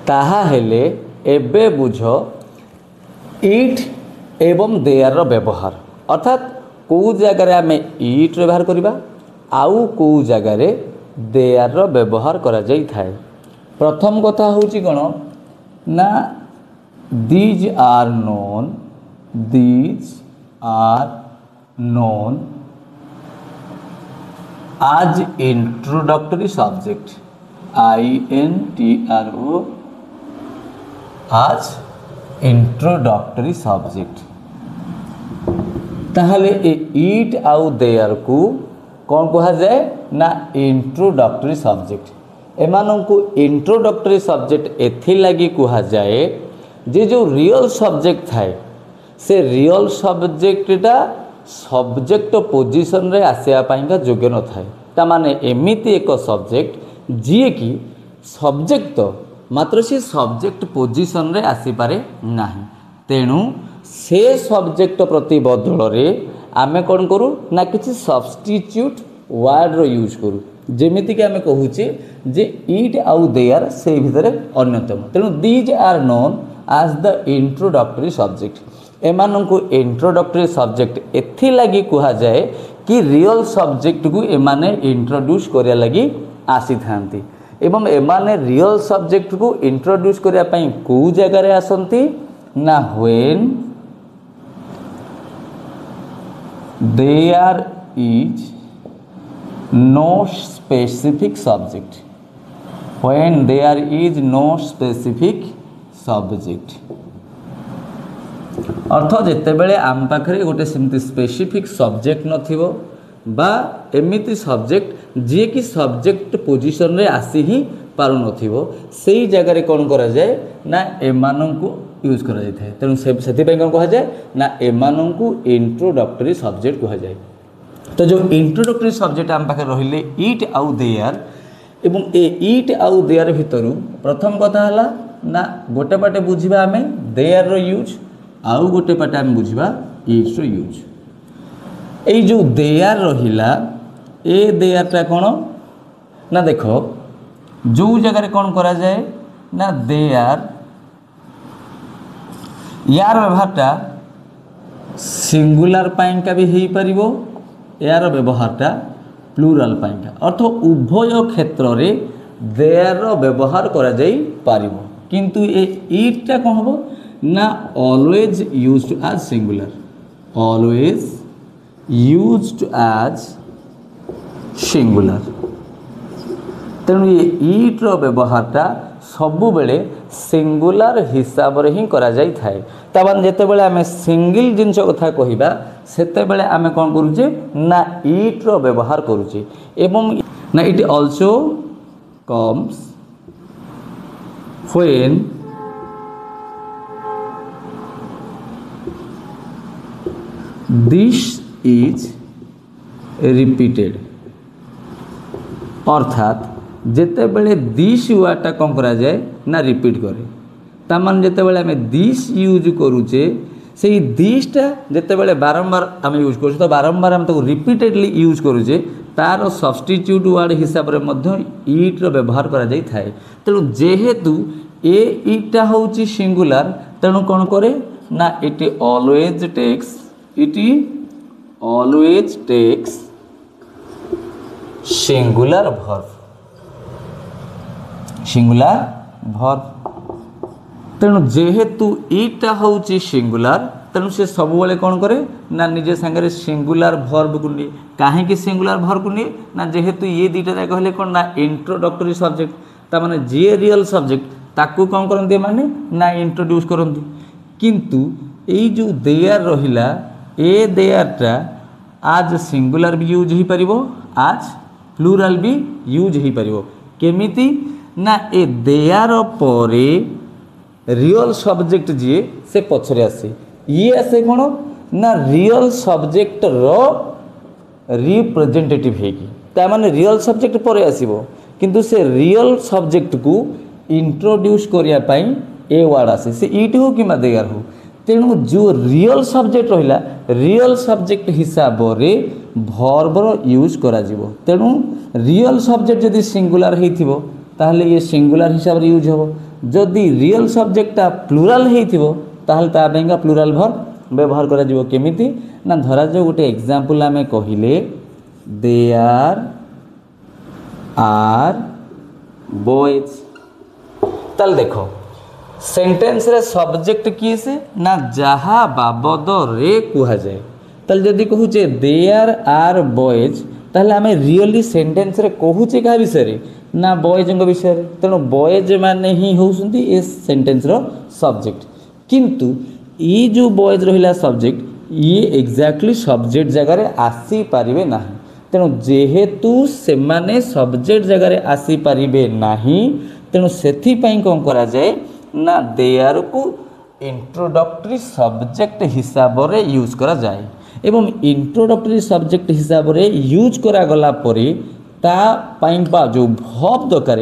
ताहा हेले एबे बुझ इट एवं देयर व्यवहार अर्थात कौ जगार आम इट व्यवहार करवा आउ कौ जगार देयर व्यवहार करा जाई थाए। प्रथम कथा हूँ कौन ना these are known as introductory subject INTRO as introductory subject. ताहले इट आउ देयर को कौन कहा जाए ना इंट्रोडक्टरी सब्जेक्ट। एमानंकु इंट्रोडक्टरी सब्जेक्ट एथि लगी कहा जाए जे जो रियल सब्जेक्ट थाए से रियल सब्जेक्टा सब्जेक्ट पोजिशन रे आसिया पाइंका योग्य न थाए। ता माने एमिति एक सब्जेक्ट जी कि सब्जेक्ट मात्र से सब्जेक्ट पोजिशन रे आसी पारे नाही। तेणु से सब्जेक्ट प्रति बदल रे आमे कौन करूँ ना किसी सब्स्टिट्यूट वर्ड रो यूज करूँ। जेमिति कि आमे कहूचे जे इट आउ देयर से भितर अन्यतम। तेणु these are known as the introductory subject. एमानंकु इंट्रोडक्टरी सब्जेक्ट एथि लगी कहा जाए कि रियल सब्जेक्ट को एमाने इंट्रोड्यूस करिया लगी आसी थांती एवं एमाने रियल सब्जेक्ट को इंट्रोड्यूस करिया पई को जगह रे आसंती ना when there is no specific subject. When there is no specific subject अर्थ जितेबले आम पाखे गोटे सेमती स्पेसिफिक सब्जेक्ट नथिबो बा एमिति सब्जेक्ट जी कि सब्जेक्ट पोजिशन रे आसी ही पारु नथिबो सेही जगह रे कौन करा जाए ना एमानंकु यूज करा जाय थाए। तेणु सेति पय कौन कहा जाए ना एमानंकु इंट्रोडक्टरी सब्जेक्ट कहा जाए। तो जो इंट्रोडक्टरी सब्जेक्ट आम पाखे रहिले इट आउ देयर एवं ए इट आउ देयर भितरु प्रथम कथा हला ना गोटे पाटे बुझिबा आमे देयर रो यूज आउ गोटे पाटे आमे बुझिबा इट रो यूज। ए जो देयर रहिला ए देयरटा कौन ना देखो जो जगह कौन करा जाए ना देयर यार व्यवहारटा सिंगुलर पाइंका भी हो पारिबो यार व्यवहारटा प्लूराल पाइंका अर्थ उभय क्षेत्र रे देयर व्यवहार करा जाई पारिबो। किंतु ए इटटा कौन हबो ना always used as singular always used as singular. तेणु ये इट रो व्यवहारटा सबु बेले सिंगुलर हिसाब रे ही करा जाई थाए। तबन जेते बेले आमे सिंगल जिंस कथा कहिबा सेते बेले आमे कोन करूचे ना इट रो व्यवहार करूचे एवं ना it also comes when this is repeated अर्थात जेते बेले दिस वर्डटा कौन करा जाए ना रिपीट करे। तामान जेते बेले आमे दिस यूज करूचे से दिसटा जेते बेले बारंबार आमे यूज करूचे तो बारंबार आमे तो रिपीटेडली यूज करूचे तार सब्स्टिट्यूट वर्ड हिसाब रे मध्य इट रो व्यवहार करा जाई थाए। तेणु जेहेतु ए इटा होची सिंगुलर तेणु कौन करे ना it always takes singular verb. तेणु जेहेतु इटा होची सिंगुलर तेणु से सब बेले कौन करे ना निजे संगे सिंगुलर वर्ब को नहीं कहीं सिंगुलर वर्ब को नहीं ना जेहेतु ये दुईटा जाक कहले कौन ना इंट्रोडक्टरी सब्जेक्ट ता माने जे रियल सब्जेक्ट ताकू कौन करते माने ना इंट्रोड्यूस करते। किंतु ये जो देयर रहिला ए देयरटा आज सिंगुलर भी यूज हो पारिबो आज प्लूराल भी यूज हो पारिबो। केमिति ना ए देयर परे रियल सब्जेक्ट जी से पछरे आसे ये आसे कौन ना रियल सब्जेक्ट रो रिप्रेजेंटेटिव हेगी ता माने रियल सब्जेक्ट परे आसीबो किंतु से रियल सब्जेक्ट को इंट्रोड्यूस करिया पई ए वर्ड आसे से इट हो कि देयर हो। तेणु जो रियल सब्जेक्ट रहिला रियल सब्जेक्ट हिसाब रे वर्ब रो यूज करा जिवो। तेणु रियल सब्जेक्ट जदि सिंगुलर हेथिबो ताहले ये सिंगुलर हिसाब रे यूज होबो जदि रियल सब्जेक्टा प्लूराल होइथिबो ताहले ता बेंगा प्लूराल वर्ब व्यवहार करा जिवो केमिति ना धरा जो गोटे एग्जांपल आमे कहिले देयर आर बॉयज ताल देखो सेंटेंस रे सब्जेक्ट किए से ना जहा बाबद रे कुहा जाए ताल जदि कहूचे देयर आर बॉयज ताहले आमे रियली सेंटेंस रे कहूचे का विषय रे ना बॉयज विषय रे तेणु बॉयज माने ही होउसंती ए सेंटेंस रो सब्जेक्ट किंतु ये जो बॉयज रहिला सब्जेक्ट ये एग्जैक्टली सब्जेक्ट जगह रे आसी पारिबे नाही तेणु जेहेतु से माने सब्जेक्ट जगह रे आसी पारिबे नाही तेणु सेथि पई कोन करा जाए ना देयर को इंट्रोडक्टरी सब्जेक्ट हिसाब रे यूज करा जाए एवं इंट्रोडक्टरी सब्जेक्ट हिसाब रे यूज करा गला परे ता पई बा जो वर्ब दरकार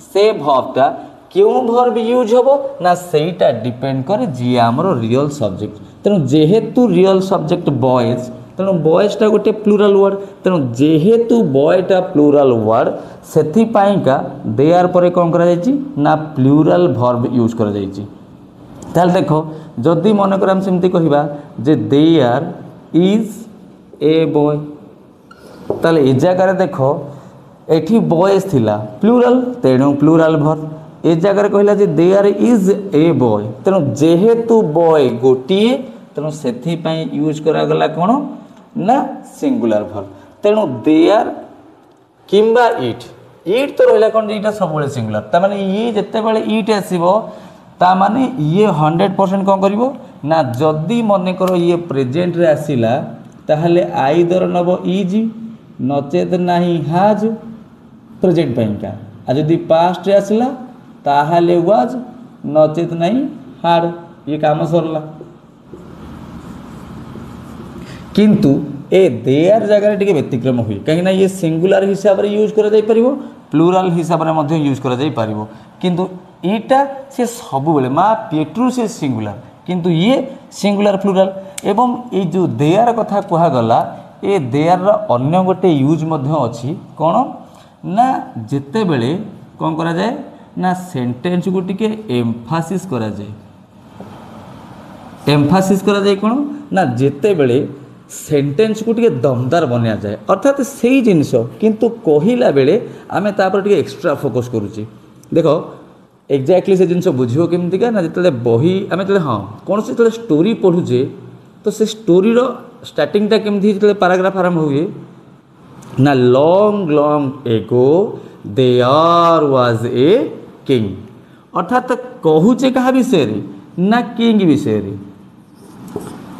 से वर्बटा क्यों वर्ब यूज होबो ना सेटा डिपेंड करे जी हमरो रियल सब्जेक्ट तेणु जेहेतु रियल सब्जेक्ट बॉयज तेणु बॉयजटा गोटे प्लूराल वर्ड तेणु जेहेतु बॉयटा प्लूराल वर्ड सेथि पाइका देयर परे कोन करा जायछि ना प्लूराल वर्ब यूज करा जायछि ताल देखो जदि मन कर हम सेमति कहिबा जे देयर इज ए बॉय ताल ए जगह देखो एठी बॉयज थिला प्लूराल तेणु प्लूराल वर्ब ए जगह कहला जे देयर इज ए बॉय तेणु जेहेतु बॉय गोटिए तेणु सेथि पई यूज करा गला कोन ना सिंगुलर वर्ब तेणु देयर किंबा इट तो रहला कोन एटा सब बेले सिंगुलर ता माने ये जत्ते बेले इट आसीबो ता माने ये 100% कोन करिवो ना जदी मने करो ये प्रेजेंट रे आसीला ताहले आइदर नबो इज नचेत नाही हाज प्रेजेंट पईका आ जदी पास्ट रे आसीला ताहले वाज नचेत नहीं हाड ये काम सरला किंतु ए देयर जगह टिके व्यतिक्रम हुई कहीं ये सिंगुलर हिसाब रे यूज करा जाई परिबो प्लूराल हिसाब रे मध्ये यूज करा जाई परिबो किंतु एटा से सब बेले मा पेट्रू से सिंगुलर किंतु ये सिंगुलर प्लूराल एवं ए जो देयर कथा कहा गला ए देयर रो अन्य गोटे यूज मध्ये अछि कोन ना जेते बेले कोन करा जाए ना सेंटेंस को टिके एम्फासिस करा जाए एम्फासिस करा जाए कोन ना जेते बेले सेंटेंस को टिके दमदार बनिया जाए अर्थात सेही जिनिस किंतु कहिला बेले आमे तापर टिके एक्स्ट्रा फोकस करूची देखो एक्जाक्टली से जिनिस बुझियो केमति का ना जतले बही आमे तले हां कोन से तले स्टोरी पढुचे तो से स्टोरी रो स्टार्टिंग ता केमति जतले पैराग्राफ आरंभ हुए ना long long ago there was a king अर्थात कहूचे कहा विषय रे ना किंग विषय रे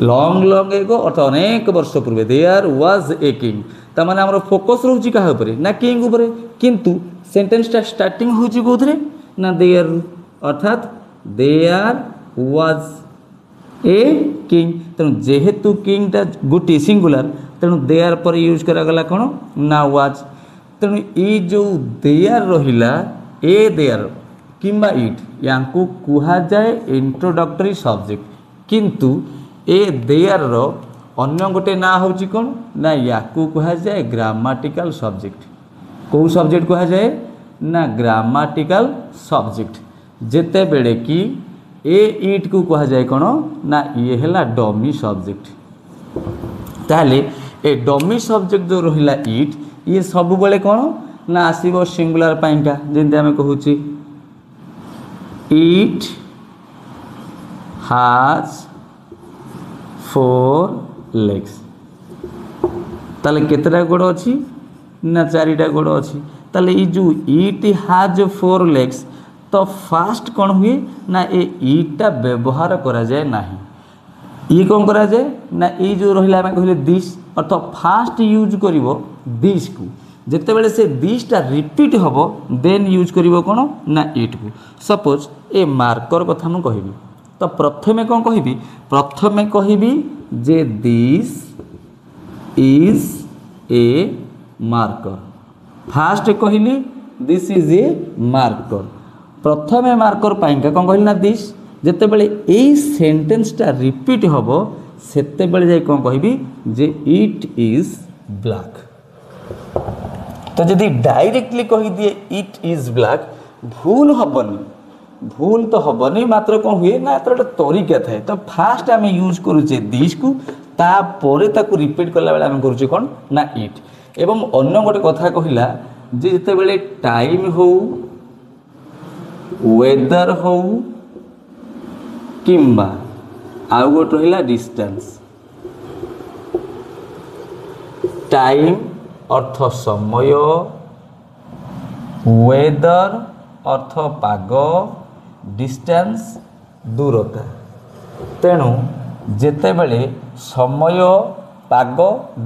लॉन्ग लॉन्ग एगो अर्थात अनेक वर्ष पूर्व देयर वाज ए किंग ता माने हमर फोकस रहउची कहा ऊपर ना किंग ऊपर किंतु सेंटेंस ता स्टार्टिंग होउची कोथरे ना देयर अर्थात देयर वाज ए किंग तेणु जेहेतु किंग ता गोटी सिंगुलर तेणु देयर पर यूज करा गला कोन ना वाज तेणु ई जो देयर रहिला ए देयर किंबा इट यांकु कुहा जाए इंट्रोडक्टरी सब्जेक्ट किंतु ए देयर रो अन्य गोटे ना होची कोन ना याकु कुहा जाए ग्रामाटिकल सब्जेक्ट को सब्जेक्ट कुहा जाए ना ग्रामाटिकल सब्जेक्ट जेते बेले कि ए इट को कुहा जाए कोन ना ये हैला डमी सब्जेक्ट ताले ए डमी सब्जेक्ट जो रहिला इट ये सब बेले कोन ना आसीबो सिंगुलर पाइका जेंते हमें कहूची इट हैज 4 legs ताले केतरा गोड़ अछि ना 4टा गोड़ अछि ताले ई जो इट हैज 4 legs तो फास्ट कौन हुए ना ए इटा व्यवहार करा जाए नाही ये कौन करा जाए ना ये जो रहिला मैं कहले दिस अर्थात फास्ट यूज करिवो दिस को जेते बेले से दिसटा रिपीट हबो देन यूज करिवो कोन ना इट को सपोज ए मार्कर कथा हम कहिबी तो प्रथमे कौन कहिबी प्रथमे कहिबी जे this is a marker first कहली दिस इज ए मार्कर प्रथमे मार्कर पाइका कौन कहली ना दिस जेते बेले ए सेंटेंसटा रिपीट हबो सेते बेले जाई कौन कहबी जे इट इज ब्लैक तो जदि डायरेक्टली कहि दिए इट इज ब्लैक भूल हबनी भूल तो हेनी मात्र कौन हुए ना तो तरीका थाए तो फास्ट आम यूज करुचे दिस को तापर ताकू रिपीट कला बेले आम करुचे कौन ना इट एवं अन्य गोटे कथा कहला जे जिते बेले टाइम हो वेदर हो किंबा आउ गोटे रहिला डिस्टेंस टाइम अर्थ समय वेदर अर्थ पाग डिस्टेंस दूरता तेणु जेतेबेले समय पाग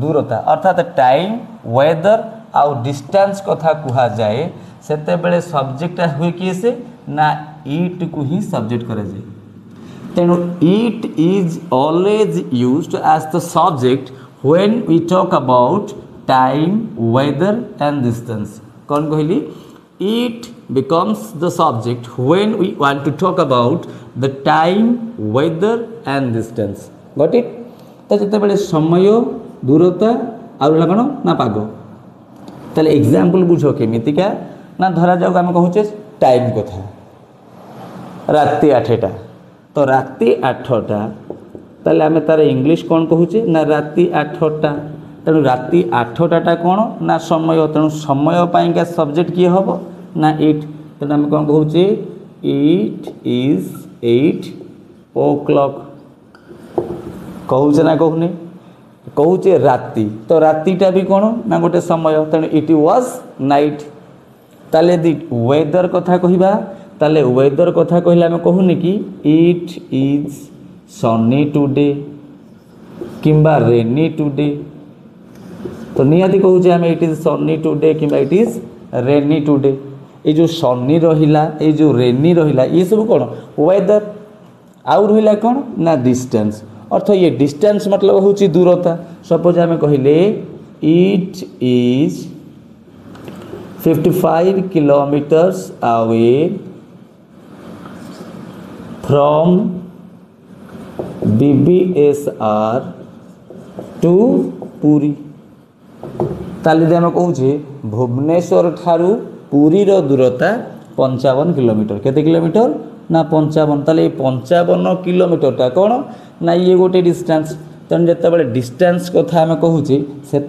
दूरता अर्थात टाइम वेदर आउ डिस्टेंस कथा कहा जाए सेतेबेले सब्जेक्ट हुए किए से ना इट को ही सब्जेक्ट करे जाए तेणु it is always used as the subject when we talk about time weather and distance कौन कहली it becomes the subject when we want to talk about the time weather and distance got it तो जते बेले समय दूरता आउ रहा कौन ना पाग ताले एग्जांपल बुझो केमितिका ना धरा जाऊ आम कहूचे टाइम कथा राति 8टा तो राति 8टा ताले आमे तार इंग्लिश कौन कहूचे ना राति 8टा तेणु राति 8टा कौन ना समय तेणु समय पाइका सब्जेक्ट किए हम ना इट तेणु आम कौन कहूचे इट इज 8 o'clock कहूचे ना कहूने कहूचे राति तो रातिटा भी कौन ना गोटे समय तेणु इट वाज नाइट ताले दी वेदर कथा कहबा ताले वेदर कथा कहले आम कहूने कि इट इज सनी टुडे किंबा रेनी टुडे तो निहाती कहूचे आम इट इज सनी टुडे किंबा इट इज रेनी टुडे ये जो सनी रहिला ये जो रेनी रहिला ये सब कौन वेदर आउ रहिला कौन ना डिस्टेंस अर्थ ये डिस्टेंस मतलब होची दूरता सपोज आम कहले it is 55 kilometres away from BBSR to Puri ताली आम कहूचे भुवनेश्वर ठारू पुरी रो दूरता 55 किलोमीटर केते किलोमीटर ना 55 ताले 55 किलोमीटरटा कौन ना ये गोटे डिस्टेंस तेणु जिते डिस्टेंस कथा आम कहूचे से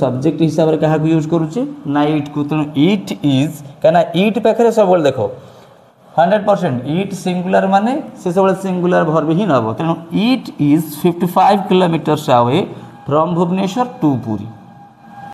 सब्जेक्ट हिसाब से क्या यूज करुचे ना इट को तेणु इट इज कहीं इट पाखे सब देख 100% इट सिंगुलर माने से सब सिंगुलर भर्ब ही नब तेणु it is 55 kilometres away from Bhubaneswar to Puri